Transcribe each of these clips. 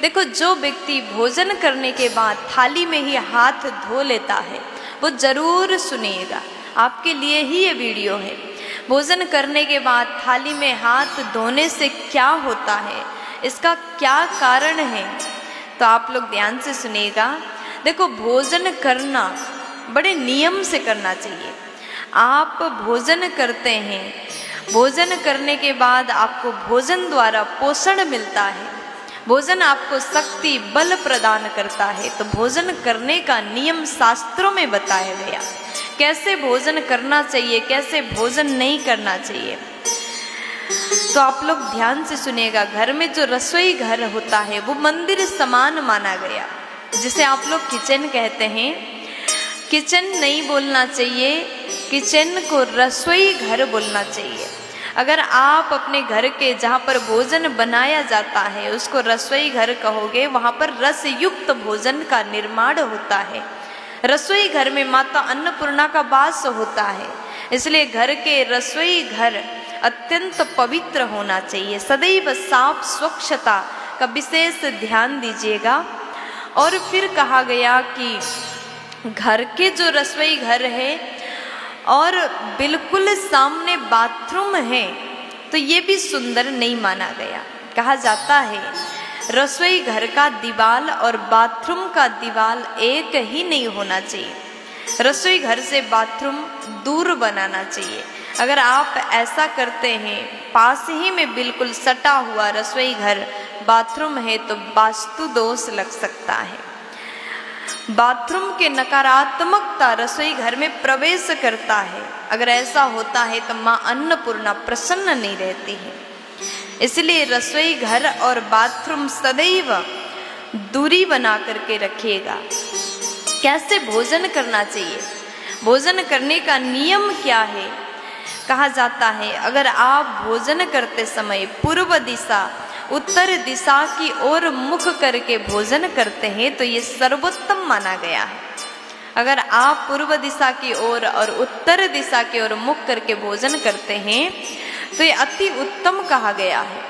देखो, जो व्यक्ति भोजन करने के बाद थाली में ही हाथ धो लेता है वो जरूर सुनिएगा, आपके लिए ही ये वीडियो है। भोजन करने के बाद थाली में हाथ धोने से क्या होता है, इसका क्या कारण है, तो आप लोग ध्यान से सुनिएगा। देखो, भोजन करना बड़े नियम से करना चाहिए। आप भोजन करते हैं, भोजन करने के बाद आपको भोजन द्वारा पोषण मिलता है, भोजन आपको शक्ति बल प्रदान करता है। तो भोजन करने का नियम शास्त्रों में बताया गया, कैसे भोजन करना चाहिए, कैसे भोजन नहीं करना चाहिए। तो आप लोग ध्यान से सुनिएगा। घर में जो रसोई घर होता है वो मंदिर समान माना गया, जिसे आप लोग किचन कहते हैं। किचन नहीं बोलना चाहिए, किचन को रसोई घर बोलना चाहिए। अगर आप अपने घर के जहाँ पर भोजन बनाया जाता है उसको रसोई घर कहोगे, वहाँ पर रस युक्त भोजन का निर्माण होता है। रसोई घर में माता अन्नपूर्णा का वास होता है, इसलिए घर के रसोई घर अत्यंत पवित्र होना चाहिए। सदैव साफ स्वच्छता का विशेष ध्यान दीजिएगा। और फिर कहा गया कि घर के जो रसोई घर है और बिल्कुल सामने बाथरूम है तो ये भी सुंदर नहीं माना गया। कहा जाता है रसोई घर का दीवाल और बाथरूम का दीवाल एक ही नहीं होना चाहिए, रसोई घर से बाथरूम दूर बनाना चाहिए। अगर आप ऐसा करते हैं, पास ही में बिल्कुल सटा हुआ रसोई घर बाथरूम है तो वास्तु दोष लग सकता है। बाथरूम के नकारात्मकता रसोई घर में प्रवेश करता है। अगर ऐसा होता है तो माँ अन्नपूर्णा प्रसन्न नहीं रहती है। इसलिए रसोई घर और बाथरूम सदैव दूरी बना करके रखिएगा। कैसे भोजन करना चाहिए, भोजन करने का नियम क्या है। कहा जाता है अगर आप भोजन करते समय पूर्व दिशा उत्तर दिशा की ओर मुख करके भोजन करते हैं तो ये सर्वोत्तम माना गया है। अगर आप पूर्व दिशा की ओर और उत्तर दिशा की ओर मुख करके भोजन करते हैं तो ये अति उत्तम कहा गया है।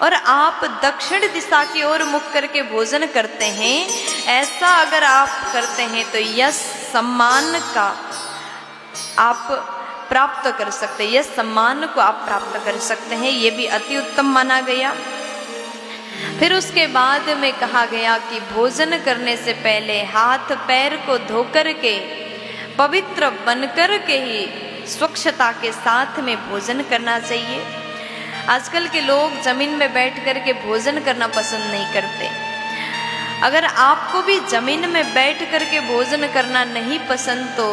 और आप दक्षिण दिशा की ओर मुख करके भोजन करते हैं, ऐसा अगर आप करते हैं तो यश सम्मान का आप प्राप्त कर सकते हैं, यश सम्मान को आप प्राप्त कर सकते हैं, ये भी अति उत्तम माना गया। फिर उसके बाद में कहा गया कि भोजन करने से पहले हाथ पैर को धोकर के पवित्र बनकर के ही स्वच्छता के साथ में भोजन करना चाहिए। आजकल के लोग जमीन में बैठ कर के भोजन करना पसंद नहीं करते। अगर आपको भी जमीन में बैठ कर के भोजन करना नहीं पसंद तो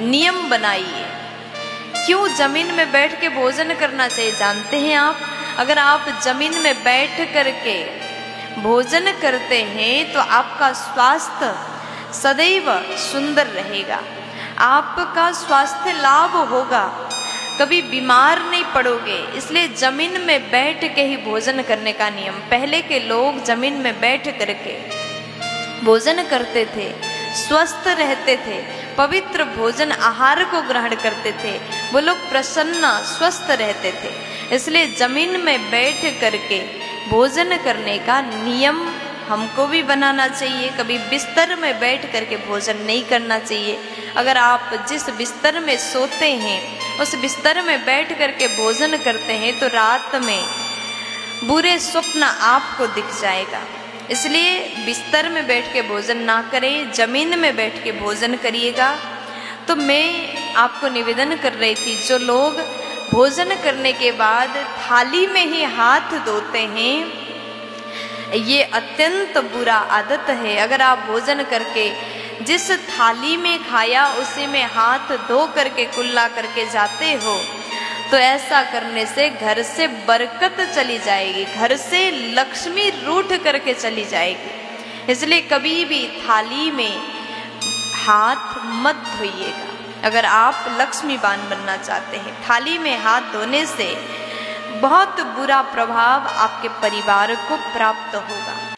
नियम बनाइए। क्यों जमीन में बैठ के भोजन करना चाहिए जानते हैं आप? अगर आप जमीन में बैठ करके भोजन करते हैं तो आपका स्वास्थ्य सदैव सुंदर रहेगा, आपका स्वास्थ्य लाभ होगा, कभी बीमार नहीं पड़ोगे। इसलिए जमीन में बैठ के ही भोजन करने का नियम। पहले के लोग जमीन में बैठ करके भोजन करते थे, स्वस्थ रहते थे, पवित्र भोजन आहार को ग्रहण करते थे, वो लोग प्रसन्न स्वस्थ रहते थे। इसलिए जमीन में बैठ करके भोजन करने का नियम हमको भी बनाना चाहिए। कभी बिस्तर में बैठ करके भोजन नहीं करना चाहिए। अगर आप जिस बिस्तर में सोते हैं उस बिस्तर में बैठ करके भोजन करते हैं तो रात में बुरे स्वप्न आपको दिख जाएगा। इसलिए बिस्तर में बैठ के भोजन ना करें, जमीन में बैठ के भोजन करिएगा। तो मैं आपको निवेदन कर रही थी, जो लोग भोजन करने के बाद थाली में ही हाथ धोते हैं, ये अत्यंत बुरा आदत है। अगर आप भोजन करके जिस थाली में खाया उसी में हाथ धो करके कुल्ला करके जाते हो तो ऐसा करने से घर से बरकत चली जाएगी, घर से लक्ष्मी रूठ करके चली जाएगी। इसलिए कभी भी थाली में हाथ मत धोइएगा। अगर आप लक्ष्मीवान बनना चाहते हैं, थाली में हाथ धोने से बहुत बुरा प्रभाव आपके परिवार को प्राप्त होगा।